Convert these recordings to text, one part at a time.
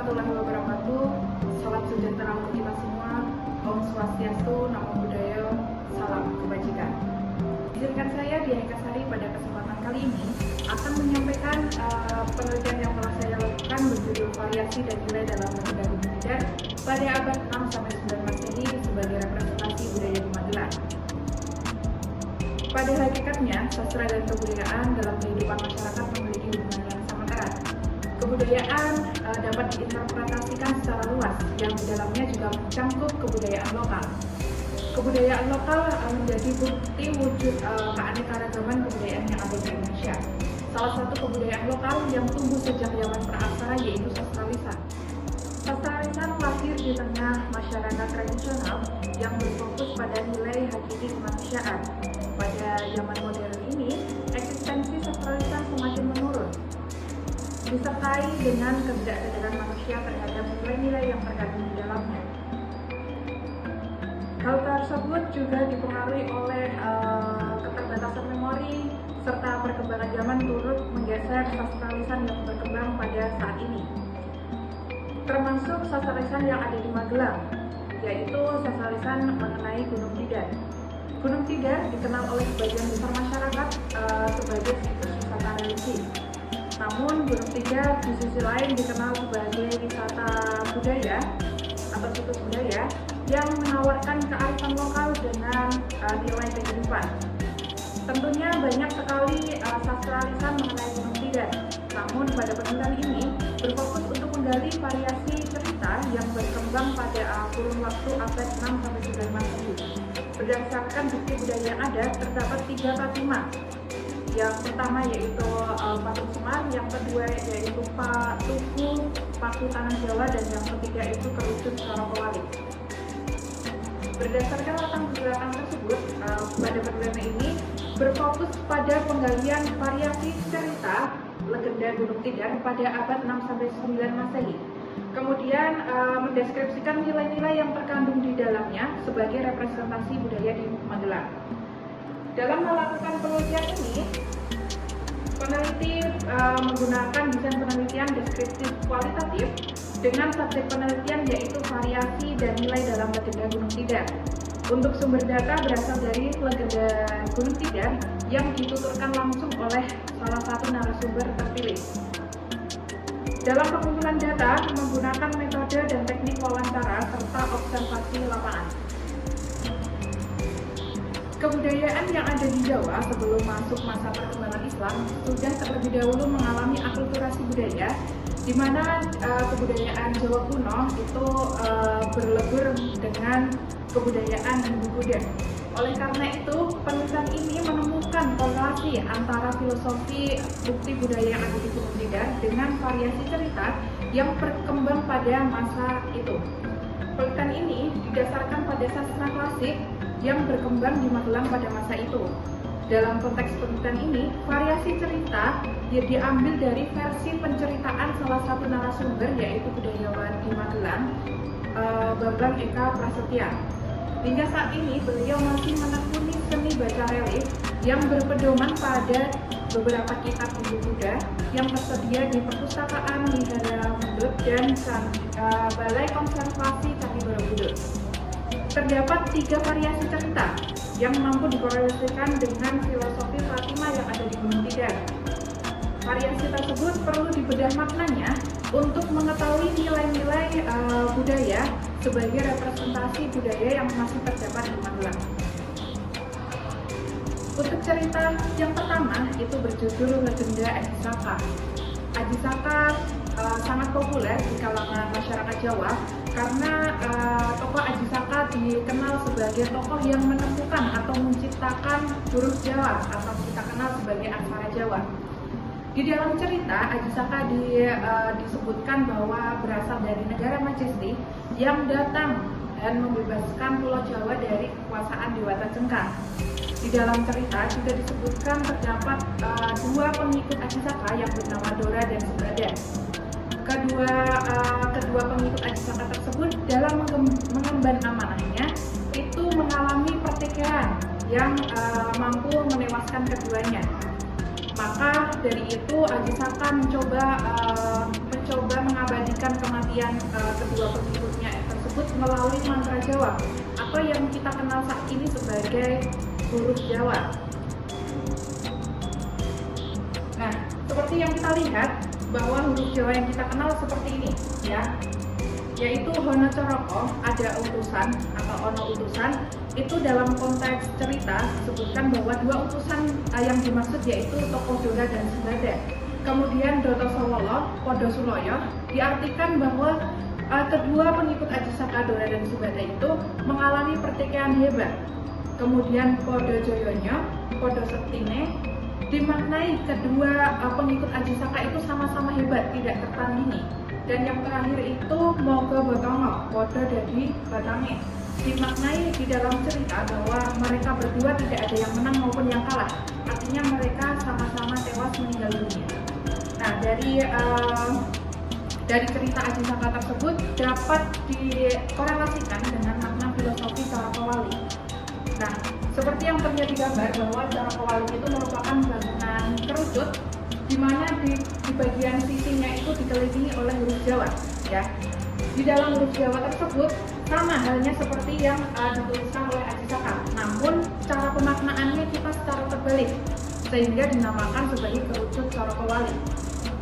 warahmatullahi wabarakatuh. Salam sejahtera untuk kita semua. Om Swastiastu, Namo Buddhaya, salam kebajikan. Izinkan saya Diah Ekasari pada kesempatan kali ini akan menyampaikan penelitian yang telah saya lakukan berjudul variasi dan nilai dalam legenda Gunung Tidar pada abad 6-9 Masehi sebagai representasi budaya di Magelang. Pada hakikatnya, sastra dan kebudayaan dalam kehidupan masyarakat memiliki hubungan yang sangat erat. Kebudayaan dapat diinterpretasikan secara luas, yang di dalamnya juga mencangkup kebudayaan lokal. Kebudayaan lokal menjadi bukti wujud keanekaragaman kebudayaan yang ada di Indonesia. Salah satu kebudayaan lokal yang tumbuh sejak zaman praaksara yaitu sastra lisan. Sastra lisan lahir di tengah masyarakat tradisional yang berfokus pada nilai hakiki kemanusiaan. Pada zaman modern ini, eksistensi sastra lisan semakin menurun, disertai dengan ketidaksadaran manusia terhadap nilai-nilai yang terkandung di dalamnya. Hal tersebut juga dipengaruhi oleh keterbatasan memori serta perkembangan zaman turut menggeser sastra lisan yang berkembang pada saat ini. Termasuk sastra lisan yang ada di Magelang, yaitu sastra lisan mengenai Gunung Tidar. Gunung Tidar dikenal oleh sebagian besar masyarakat sebagai situs wisata religi. Namun Gunung Tidar di sisi lain dikenal sebagai wisata budaya atau situs budaya yang menawarkan kearifan lokal dengan nilai kehidupan. Tentunya banyak sekali sastra lisan mengenai Gunung Tidar. Namun pada penelitian ini berfokus untuk menggali variasi cerita yang berkembang pada kurun waktu abad 6-9 Masehi. Berdasarkan bukti budaya yang ada, terdapat 3 katima. Yang pertama yaitu Patung Semar, yang kedua yaitu Tugu Paku Tanah Jawa, dan yang ketiga itu Kerucut Sorokowali. Berdasarkan latar belakang tersebut, pada penelitian ini berfokus pada penggalian variasi cerita legenda Gunung Tidar pada abad 6-9 Masehi. Kemudian mendeskripsikan nilai-nilai yang terkandung di dalamnya sebagai representasi budaya di Magelang. Dalam melakukan penelitian ini, peneliti menggunakan desain penelitian deskriptif kualitatif dengan subjek penelitian yaitu variasi dan nilai dalam legenda Gunung Tidar. Untuk sumber data berasal dari legenda Gunung Tidar yang dituturkan langsung oleh salah satu narasumber terpilih. Dalam pengumpulan data menggunakan metode dan teknik wawancara serta observasi lapangan. Kebudayaan yang ada di Jawa sebelum masuk masa perkembangan Islam sudah terlebih dahulu mengalami akulturasi budaya, di mana kebudayaan Jawa kuno itu berlebur dengan kebudayaan Hindu-Buddha. Oleh karena itu, penelitian ini menemukan korelasi antara filosofi bukti budaya yang ada di Gunung Tidar dengan variasi cerita yang berkembang pada masa itu. Penelitian ini didasarkan pada sastra klasik yang berkembang di Magelang pada masa itu. Dalam konteks penelitian ini, variasi cerita diambil dari versi penceritaan salah satu narasumber yaitu budayawan di Magelang, Bambang Eka Prasetya. Hingga saat ini beliau masih menekuni seni baca relief yang berpedoman pada beberapa kitab Hindu-Buddha yang tersedia di perpustakaan Wihara Mendut dan Balai Konservasi Candi Borobudur. Terdapat 3 variasi cerita yang mampu dikorelasikan dengan filosofi Fatimah yang ada di Gunung Tidar. Variasi tersebut perlu dibedah maknanya untuk mengetahui nilai-nilai budaya sebagai representasi budaya yang masih terdapat di Magelang. Untuk cerita yang pertama itu berjudul Legenda Aji Saka. Aji Saka sangat populer di kalangan masyarakat Jawa karena tokoh Aji Saka dikenal sebagai tokoh yang menemukan atau menciptakan huruf Jawa atau kita kenal sebagai aksara Jawa. Di dalam cerita, Aji Saka disebutkan bahwa berasal dari negara Majesti yang datang dan membebaskan Pulau Jawa dari kekuasaan Dewata Cengkar. Di dalam cerita juga disebutkan terdapat 2 pengikut Aji Saka yang bernama Dora dan Subrada. Kedua pengikut Aji Saka tersebut dalam mengemban amanahnya itu mengalami pertikaian yang mampu menewaskan keduanya. Maka dari itu Aji Saka mencoba mengabadikan kematian kematian kedua pengikutnya tersebut melalui mantra Jawa atau yang kita kenal saat ini sebagai huruf Jawa. Nah, seperti yang kita lihat bahwa huruf Jawa yang kita kenal seperti ini, ya, yaitu Hono Coroko, ada utusan atau ono utusan. Itu dalam konteks cerita disebutkan bahwa dua utusan yang dimaksud yaitu tokoh Dora dan Subada. Kemudian Doto Sawolo, Podo Suloyo, diartikan bahwa kedua pengikut Ajisaka Dora dan Subada itu mengalami pertikaian hebat. Kemudian Podo Joyonyo, Podo Sektine, dimaknai kedua pengikut Ajisaka itu sama-sama hebat, tidak tertandingi. Dan yang terakhir itu Mogo Botongo, Podo Dadi Batange, dimaknai di dalam cerita bahwa mereka berdua tidak ada yang menang maupun yang kalah. Artinya mereka sama-sama tewas meninggal dunia. Nah, dari cerita Ajisaka tersebut dapat dikorelasikan dengan makna filosofi Carakowali. Nah, seperti yang terlihat di gambar bahwa Carakowali itu merupakan bangunan kerucut di mana di bagian sisinya itu dikelilingi oleh huruf Jawa, ya. Di dalam huruf Jawa tersebut sama halnya seperti yang dituliskan oleh Ajisaka, namun cara pemaknaannya kita secara terbalik sehingga dinamakan sebagai kerucut Carakowali.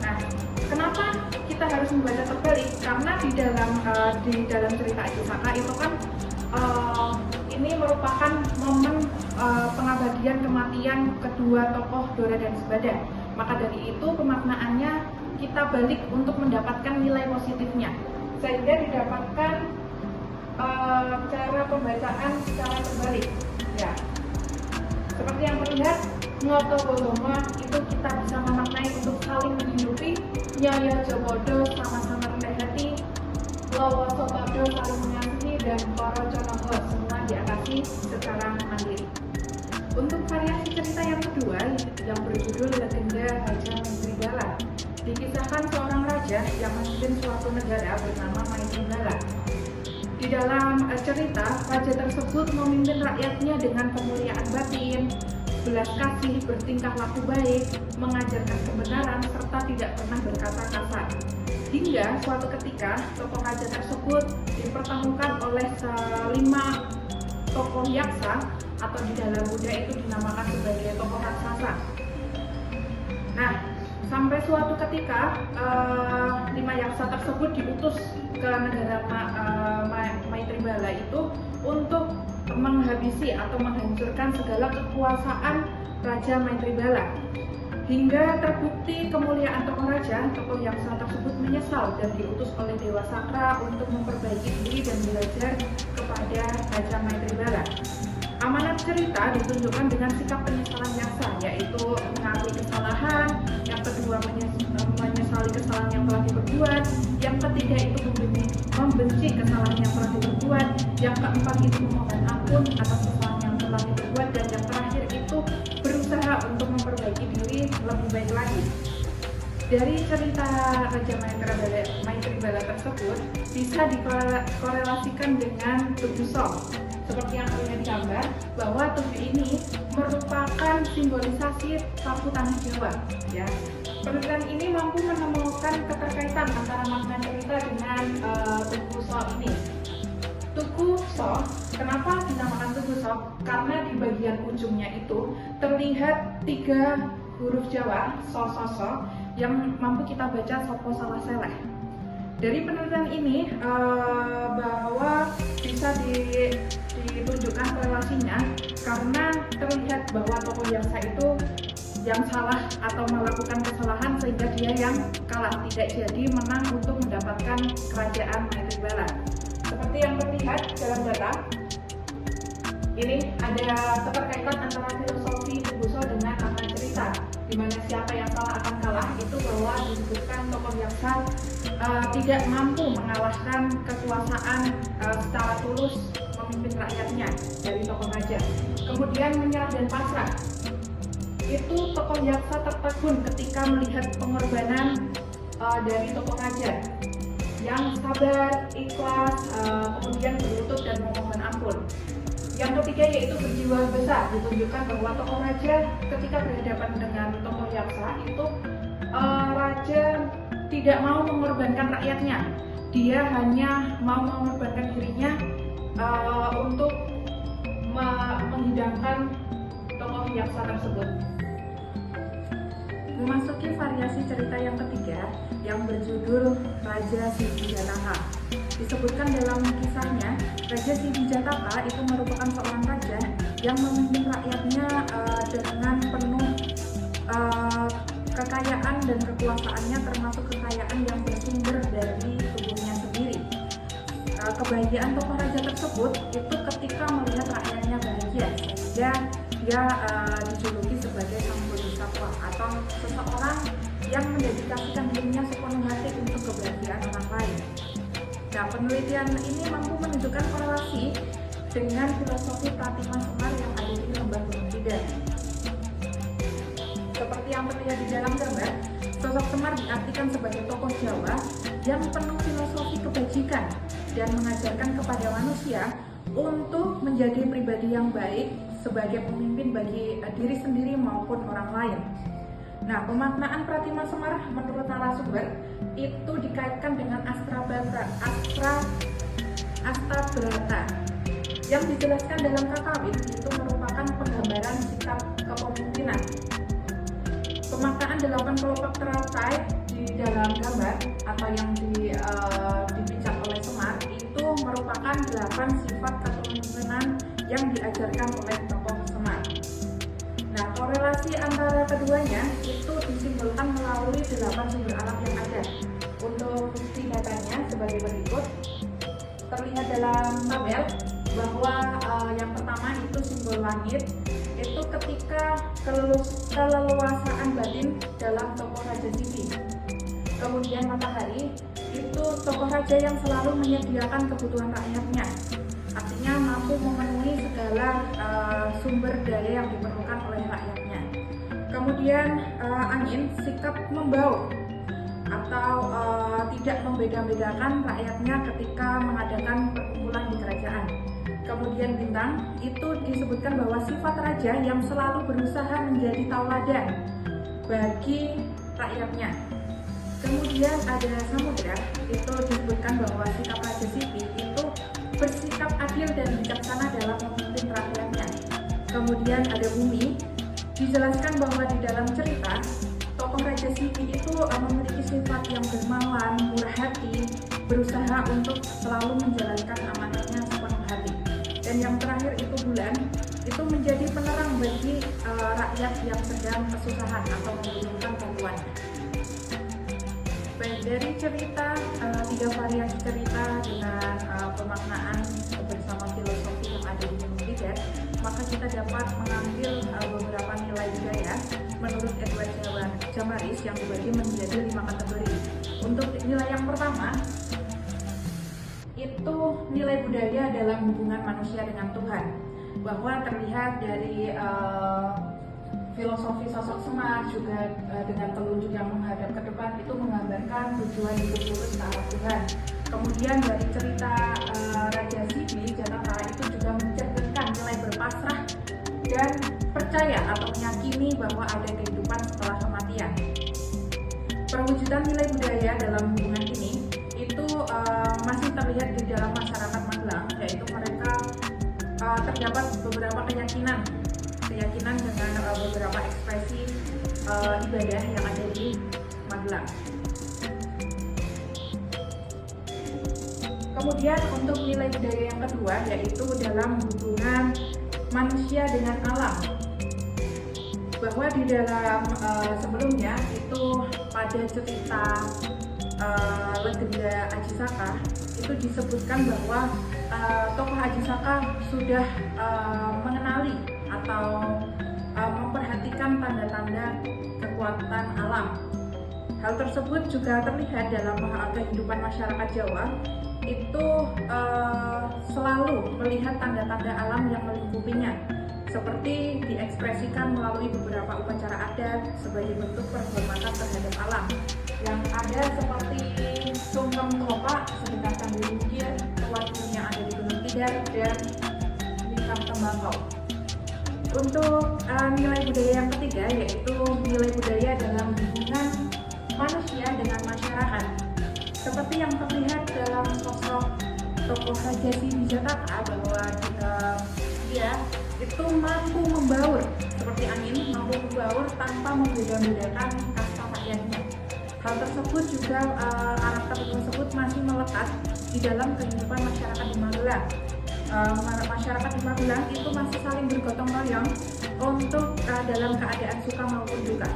Nah, kenapa kita harus membaca terbalik? Karena di dalam cerita Ajisaka itu kan ini merupakan momen pengabadian kematian kedua tokoh Dora dan Subada. Maka dari itu pemaknaannya kita balik untuk mendapatkan nilai positifnya, sehingga didapatkan cara pembacaan secara terbalik, ya. Seperti yang terlihat, Ngoto Boloma itu kita bisa memaknai untuk saling menghidupi, Nyoyo Jobodo sama-sama rendah hati, Lowo Sotodo saling mengasihi, dan Koro Conogo semua diatasi secara mandiri. Untuk variasi cerita yang kedua yang berjudul Legenda Raja Maitribala, dikisahkan seorang raja yang memimpin suatu negara bernama Maitribala. Di dalam cerita, raja tersebut memimpin rakyatnya dengan kemuliaan batin, belas kasih, bertingkah laku baik, mengajarkan kebenaran, serta tidak pernah berkata kasar. Hingga suatu ketika, tokoh raja tersebut dipertemukan oleh 5 tokoh yaksa, atau di dalam Buddha itu dinamakan sebagai tokoh raksasa. Nah, sampai suatu ketika 5 yaksa tersebut diutus ke negara Maitribala itu untuk menghabisi atau menghancurkan segala kekuasaan Raja Maitribala. Hingga terbukti kemuliaan tokoh raja, tokoh yaksa tersebut menyesal dan diutus oleh Dewa Sakra untuk memperbaiki diri dan belajar kepada Raja Maitribala. Amanat cerita ditunjukkan dengan sikap penyesalan yaksa, yaitu mengakui kesalahan, yang kedua menyesali kesalahan yang telah diperbuat, yang ketiga itu membenci kesalahan yang telah diperbuat, yang keempat itu memohon ampun atas kesalahan yang telah diperbuat, dan yang terakhir itu berusaha untuk memperbaiki diri lebih baik lagi. Dari cerita Raja Maitribala tersebut bisa dikorelasikan dengan tujuh song. Seperti yang terlihat di gambar, bahwa tujuh ini merupakan simbolisasi sapu tanah Jawa, ya. Penelitian ini mampu menemukan keterkaitan antara makna cerita dengan tugu so ini. Tugu so, kenapa dinamakan tugu so? Karena di bagian ujungnya itu terlihat 3 huruf Jawa, so, yang mampu kita baca sopo salah seleh. Dari penelitian ini bahwa bisa ditunjukkan relasinya karena terlihat bahwa tokoh yaksa itu yang salah atau melakukan kesalahan sehingga dia yang kalah, tidak jadi menang untuk mendapatkan kerajaan Maitribala. Seperti yang terlihat dalam data ini ada keterkaitan antara filosofi Tuguso dengan makna cerita, di mana siapa yang salah akan kalah itu bahwa disebutkan tokoh yaksa tidak mampu mengalahkan kekuasaan secara tulus memimpin rakyatnya dari tokoh raja. Kemudian menyerah dan pasrah. Itu tokoh yaksa tertegun ketika melihat pengorbanan dari tokoh raja yang sabar, ikhlas, kemudian berlutut dan memohon ampun. Yang ketiga yaitu berjiwa besar, ditunjukkan bahwa tokoh raja ketika berhadapan dengan tokoh yaksa itu raja tidak mau mengorbankan rakyatnya, dia hanya mau mengorbankan dirinya untuk menghidangkan tokoh yaksa tersebut. Memasuki variasi cerita yang ketiga yang berjudul Raja Siddhidataka. Disebutkan dalam kisahnya, Raja Siddhidataka itu merupakan seorang raja yang memimpin rakyatnya dengan penuh kekayaan dan kekuasaannya, termasuk kekayaan yang bersumber dari tubuhnya sendiri. Kebahagiaan tokoh raja tersebut itu ketika melihat rakyatnya bahagia, sehingga dia dijuluki sebagai sang bodhisattva atau seseorang yang mendedikasikan dirinya sepenuh hati untuk kebahagiaan orang lain. Nah, penelitian ini mampu menunjukkan korelasi dengan filosofi Pratima Semar yang ada di Lembah Gunung Kidul. Seperti yang terlihat di dalam gambar, sosok Semar diartikan sebagai tokoh Jawa yang penuh filosofi kebajikan dan mengajarkan kepada manusia untuk menjadi pribadi yang baik sebagai pemimpin bagi diri sendiri maupun orang lain. Nah, pemaknaan Pratima Semar menurut narasumber itu dikaitkan dengan Astabrata yang dijelaskan dalam Kakawin itu merupakan penggambaran sikap kepemimpinan. Pemaknaan 8 kelopak teratai di dalam gambar atau yang dipijak oleh Semar itu merupakan 8 sifat kepemimpinan yang diajarkan oleh tokoh Semar. Nah, korelasi antara keduanya itu disimbolkan melalui 8 sumber alam yang ada. Untuk bukti datanya sebagai berikut. Terlihat dalam tabel bahwa yang pertama itu simbol langit, itu ketika keleluasaan batin dalam tokoh Raja Siddhi. Kemudian matahari itu tokoh raja yang selalu menyediakan kebutuhan rakyatnya, artinya mampu memenuhi segala sumber daya yang diperlukan oleh rakyatnya. Kemudian angin, sikap membaur atau tidak membeda-bedakan rakyatnya ketika mengadakan perkumpulan di kerajaan. Kemudian bintang itu disebutkan bahwa sifat raja yang selalu berusaha menjadi tauladan bagi rakyatnya. Kemudian ada samudra, itu disebutkan bahwa sikap Raja Siddhi itu bersikap adil dan bijaksana dalam memimpin rakyatnya. Kemudian ada bumi, dijelaskan bahwa di dalam cerita tokoh Raja Siddhi itu memiliki sifat yang dermawan, murah hati, berusaha untuk selalu menjalankan amanatnya sepenuh hati. Dan yang terakhir itu bulan, itu menjadi penerang bagi rakyat yang sedang kesusahan atau membutuhkan bantuan. Baik, dari cerita, 3 variasi cerita dengan pemaknaan bersama filosofi yang ada di Gunung Kidul, maka kita dapat mengambil beberapa nilai budaya menurut Edward Jamaris yang dibagi menjadi 5 kategori. Untuk nilai yang pertama, itu nilai budaya dalam hubungan manusia dengan Tuhan, bahwa terlihat dari filosofi sosok Semar juga dengan telunjuk yang menghadap ke depan itu menggambarkan tujuan hidup lurus ke arah Tuhan. Kemudian dari cerita Raja Siddhidataka itu juga mencerminkan nilai berpasrah dan percaya atau meyakini bahwa ada kehidupan setelah kematian. Perwujudan nilai budaya dalam hubungan ini itu masih terlihat di dalam masyarakat Magelang, yaitu mereka terdapat beberapa keyakinan dengan beberapa ekspresi ibadah yang ada di Magelang. Kemudian untuk nilai budaya yang kedua yaitu dalam hubungan manusia dengan alam, bahwa di dalam sebelumnya itu pada cerita legenda Ajisaka itu disebutkan bahwa tokoh Ajisaka sudah mengenali atau memperhatikan tanda-tanda kekuatan alam. Hal tersebut juga terlihat dalam kehidupan masyarakat Jawa, itu selalu melihat tanda-tanda alam yang melingkupinya, seperti diekspresikan melalui beberapa upacara adat sebagai bentuk penghormatan terhadap alam, yang ada seperti sungkem kelopak, sedekah sambil ukir, tuan yang ada di Gunung Kidul, dan nikam tembakau. Untuk nilai budaya yang ketiga yaitu nilai budaya dalam hubungan manusia dengan masyarakat. seperti yang terlihat dalam sosok tokoh Raja Sidijataka bahwa dia itu mampu membaur seperti angin, mampu membaur tanpa membeda-bedakan kasta rakyatnya. Hal tersebut juga karakter tersebut masih melekat di dalam kehidupan masyarakat di Magelang. Masyarakat di Magelang itu masih saling bergotong royong untuk dalam keadaan suka maupun duka.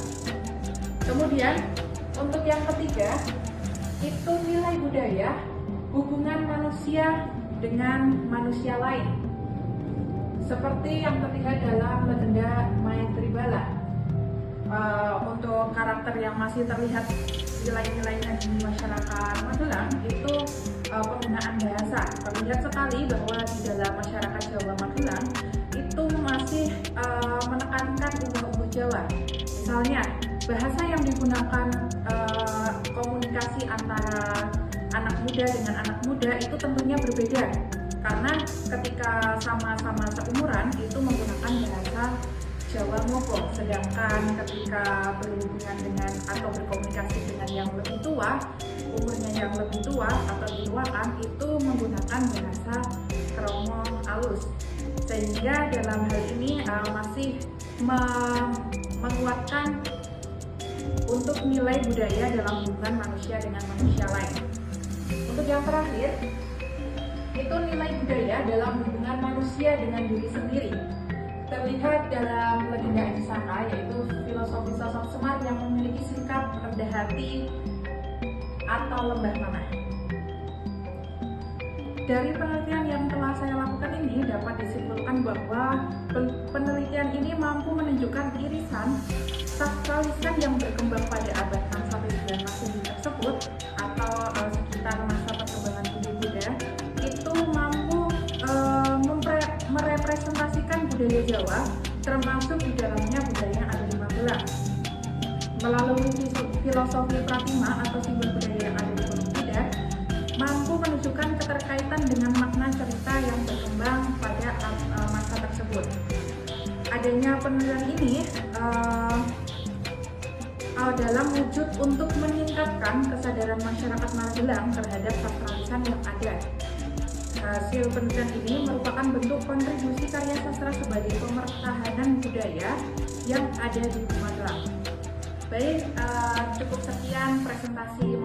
Kemudian untuk yang ketiga itu nilai budaya, hubungan manusia dengan manusia lain, seperti yang terlihat dalam legenda Maithribala. Untuk karakter yang masih terlihat nilai-nilainya di masyarakat Magelang itu penggunaan bahasa. Terlihat sekali bahwa di dalam masyarakat Jawa Magelang itu masih menekankan umur-umur Jawa. Misalnya bahasa yang digunakan komunikasi antara anak muda dengan anak muda itu tentunya berbeda, karena ketika sama-sama seumuran itu menggunakan bahasa Jawa Mopo, sedangkan ketika berhubungan dengan atau berkomunikasi dengan yang lebih tua, umurnya yang lebih tua atau dituakan itu menggunakan bahasa Kromo Alus. Sehingga dalam hal ini masih menguatkan untuk nilai budaya dalam hubungan manusia dengan manusia lain. Untuk yang terakhir, itu nilai budaya dalam hubungan manusia dengan diri sendiri. Terlihat dalam legenda Anisaka, yaitu filosofi sosok Semar yang memiliki sikap rendah hati atau lembah manah. Dari penelitian yang telah saya lakukan ini dapat disimpulkan bahwa penelitian ini mampu menunjukkan irisan sastra lisan yang berkembang pada abad 6 sampai 9 Masehi tersebut atau sekitar masa perkembangan budi Buddha itu mampu merepresentasikan budaya Jawa, termasuk di dalamnya budaya yang ada di Magelang. Melalui filosofi Pratima atau simbol budaya yang ada di budi Buddha mampu menunjukkan keterkaitan dengan makna cerita yang berkembang pada masa tersebut. Adanya penelitian ini dalam wujud untuk meningkatkan kesadaran masyarakat Magelang terhadap sastra lisan yang ada. Hasil penelitian ini merupakan bentuk kontribusi karya sastra sebagai pemertahanan budaya yang ada di Magelang. Baik, cukup sekian presentasi